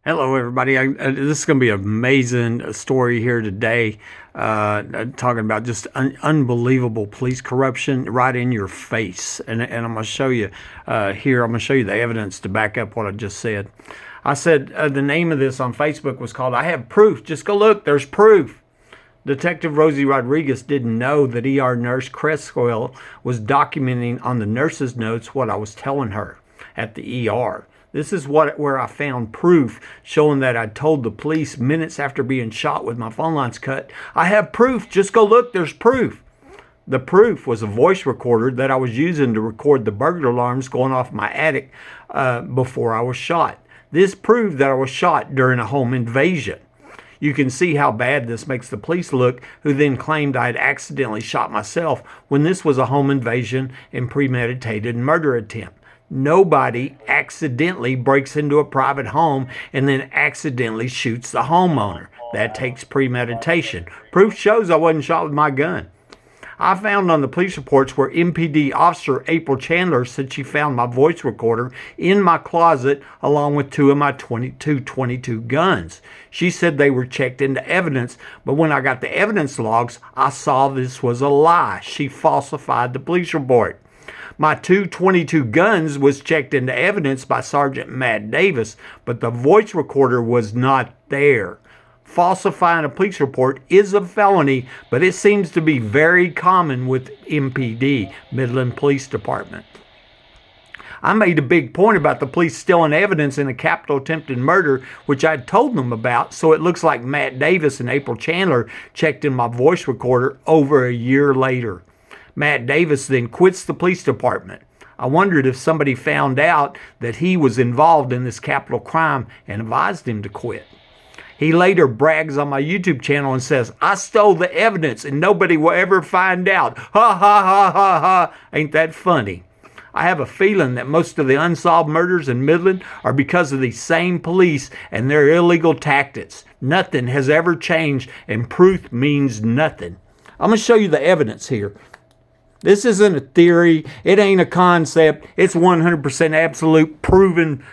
Hello, everybody. This is going to be an amazing story here today. Talking about just unbelievable police corruption right in your face. And I'm going to show you here, I'm going to show you the evidence to back up what I just said. I said the name of this on Facebook was called I Have Proof. Just go look. There's proof. Detective Rosie Rodriguez didn't know that ER Nurse Creswell was documenting on the nurse's notes what I was telling her at the ER. This is where I found proof showing that I told the police minutes after being shot with my phone lines cut. I have proof. Just go look. There's proof. The proof was a voice recorder that I was using to record the burglar alarms going off my attic before I was shot. This proved that I was shot during a home invasion. You can see how bad this makes the police look, who then claimed I had accidentally shot myself when this was a home invasion and premeditated murder attempt. Nobody accidentally breaks into a private home and then accidentally shoots the homeowner. That takes premeditation. Proof shows I wasn't shot with my gun. I found on the police reports where MPD Officer April Chandler said she found my voice recorder in my closet along with two of my 22 guns. She said they were checked into evidence, but when I got the evidence logs, I saw this was a lie. She falsified the police report. My 222 guns was checked into evidence by Sergeant Matt Davis, but the voice recorder was not there. Falsifying a police report is a felony, but it seems to be very common with MPD, Midland Police Department. I made a big point about the police stealing evidence in a capital attempted murder, which I'd told them about, so it looks like Matt Davis and April Chandler checked in my voice recorder over a year later. Matt Davis then quits the police department. I wondered if somebody found out that he was involved in this capital crime and advised him to quit. He later brags on my YouTube channel and says, I stole the evidence and nobody will ever find out. Ha ha ha ha ha. Ain't that funny? I have a feeling that most of the unsolved murders in Midland are because of these same police and their illegal tactics. Nothing has ever changed and proof means nothing. I'm going to show you the evidence here. This isn't a theory. It ain't a concept. It's 100% absolute proven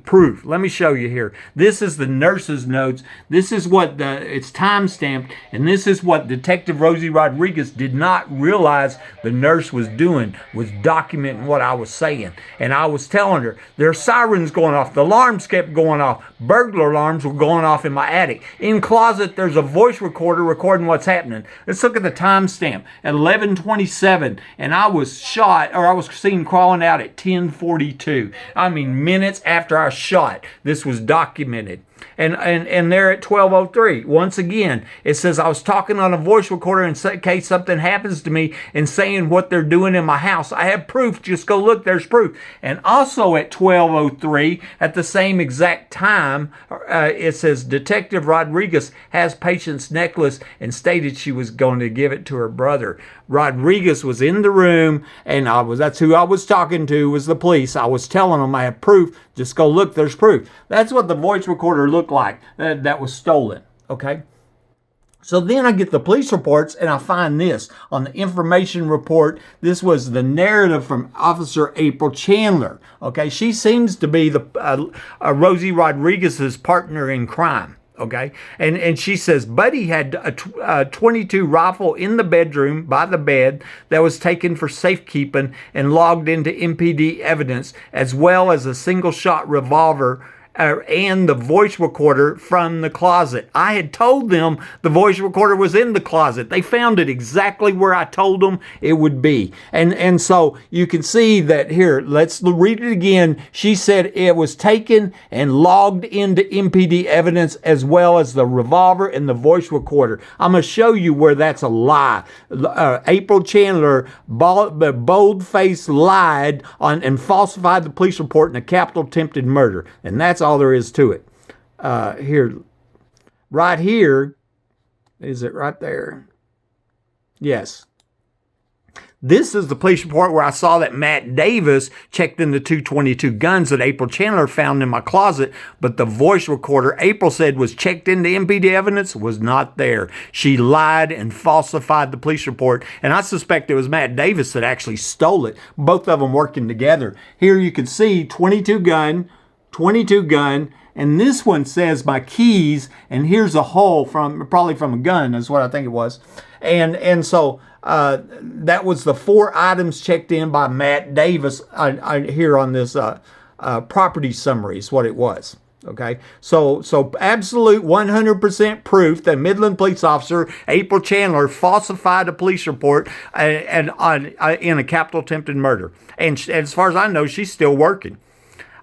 proof. Let me show you here. This is the nurse's notes. This is what it's time stamped, and this is what Detective Rosie Rodriguez did not realize the nurse was doing, was documenting what I was saying. And I was telling her, there are sirens going off. The alarms kept going off. Burglar alarms were going off in my attic. In closet, there's a voice recorder recording what's happening. Let's look at the timestamp at 11:27, and I was shot, or I was seen crawling out at 10:42. I mean, minutes after I shot. This was documented. And there at 12:03, once again, it says I was talking on a voice recorder in case something happens to me and saying what they're doing in my house. I have proof. Just go look. There's proof. And also at 12:03, at the same exact time, it says Detective Rodriguez has patient's necklace and stated she was going to give it to her brother. Rodriguez was in the room, and that's who I was talking to, was the police. I was telling them I have proof. Just go look. There's proof. That's what the voice recorder looked like that was stolen. Okay. So then I get the police reports and I find this on the information report. This was the narrative from Officer April Chandler. Okay. She seems to be the Rosie Rodriguez's partner in crime. Okay. And she says Buddy had a 22 rifle in the bedroom by the bed that was taken for safekeeping and logged into MPD evidence, as well as a single shot revolver and the voice recorder from the closet. I had told them the voice recorder was in the closet. They found it exactly where I told them it would be. And so you can see that here, let's read it again. She said it was taken and logged into MPD evidence, as well as the revolver and the voice recorder. I'm going to show you where that's a lie. April Chandler bold-faced lied on and falsified the police report in a capital attempted murder. And that's all there is to it. Right here, is it right there? Yes. This is the police report where I saw that Matt Davis checked in the 222 guns that April Chandler found in my closet, but the voice recorder April said was checked into MPD evidence was not there. She lied and falsified the police report, and I suspect it was Matt Davis that actually stole it. Both of them working together. Here you can see 22 gun, and this one says my keys, and here's a hole probably from a gun, is what I think it was. And so that was the 4 items checked in by Matt Davis here on this property summary is what it was. Okay, so absolute 100% proof that Midland police officer April Chandler falsified a police report in a capital attempted murder. And as far as I know, she's still working.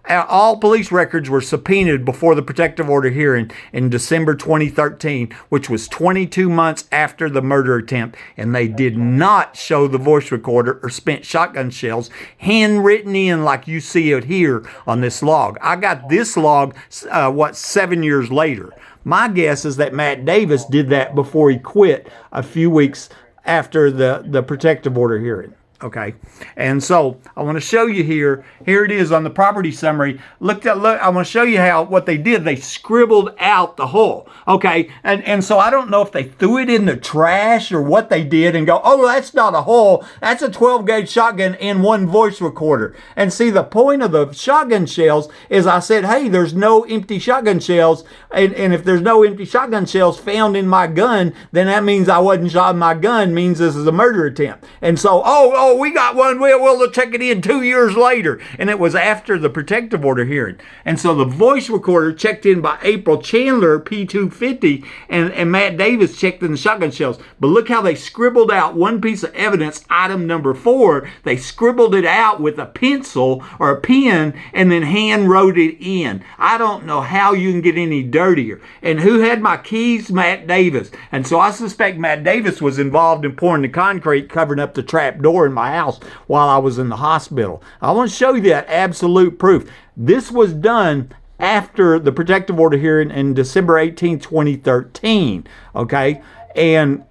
All police records were subpoenaed before the protective order hearing in December 2013, which was 22 months after the murder attempt, and they did not show the voice recorder or spent shotgun shells handwritten in like you see it here on this log. I got this log, 7 years later. My guess is that Matt Davis did that before he quit a few weeks after the protective order hearing. Okay, and so I want to show you here. Here it is on the property summary. Look, I want to show you what they did. They scribbled out the hole. Okay, and so I don't know if they threw it in the trash or what they did and go, oh, that's not a hole. That's a 12-gauge shotgun and 1 voice recorder. And see, the point of the shotgun shells is I said, hey, there's no empty shotgun shells. And if there's no empty shotgun shells found in my gun, then that means I wasn't shot in my gun, means this is a murder attempt. And so, we got one. We'll check it in 2 years later. And it was after the protective order hearing. And so the voice recorder checked in by April Chandler, P250, and Matt Davis checked in the shotgun shells. But look how they scribbled out one piece of evidence, item number 4. They scribbled it out with a pencil or a pen and then hand wrote it in. I don't know how you can get any dirtier. And who had my keys? Matt Davis. And so I suspect Matt Davis was involved in pouring the concrete, covering up the trap door in my house while I was in the hospital. I want to show you that absolute proof. This was done after the protective order hearing in December 18, 2013. Okay, and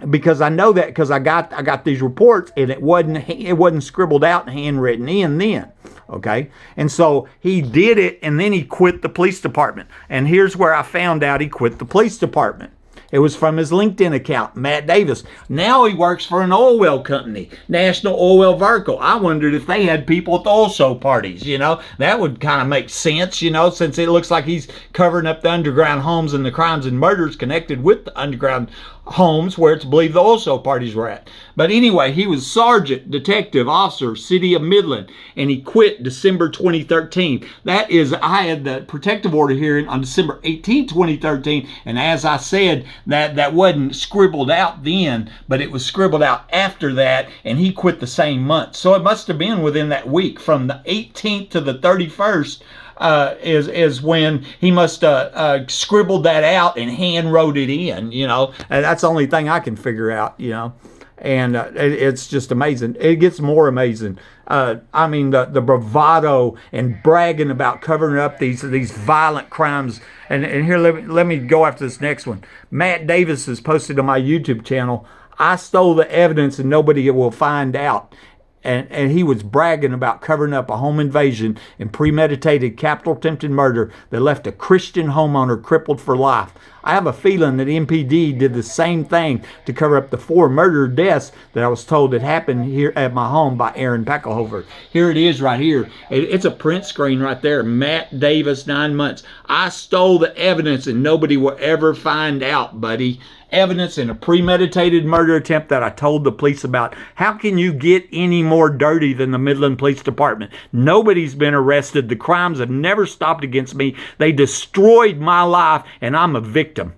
because I know that because I got these reports and it wasn't scribbled out and handwritten in then. Okay, and so he did it and then he quit the police department. And here's where I found out he quit the police department. It was from his LinkedIn account, Matt Davis. Now he works for an oil well company, National Oil Well Vertical. I wondered if they had people at the oil show parties, That would kind of make sense, since it looks like he's covering up the underground homes and the crimes and murders connected with the underground homes where it's believed the oil show parties were at. But anyway, he was Sergeant, Detective, Officer, City of Midland, and he quit December 2013. That is, I had the protective order hearing on December 18, 2013, and as I said, that wasn't scribbled out then, but it was scribbled out after that, and he quit the same month. So it must have been within that week, from the 18th to the 31st, is when he must scribbled that out and hand wrote it in, And that's the only thing I can figure out, And it's just amazing. It gets more amazing. The bravado and bragging about covering up these violent crimes. And here, let me go after this next one. Matt Davis has posted on my YouTube channel, I stole the evidence and nobody will find out. And he was bragging about covering up a home invasion and premeditated capital attempted murder that left a Christian homeowner crippled for life. I have a feeling that MPD did the same thing to cover up the 4 murder deaths that I was told had happened here at my home by Aaron Packelhofer. Here it is right here. It's a print screen right there. Matt Davis, 9 months. I stole the evidence and nobody will ever find out, buddy. Evidence in a premeditated murder attempt that I told the police about. How can you get any more dirty than the Midland Police Department? Nobody's been arrested. The crimes have never stopped against me. They destroyed my life, and I'm a victim.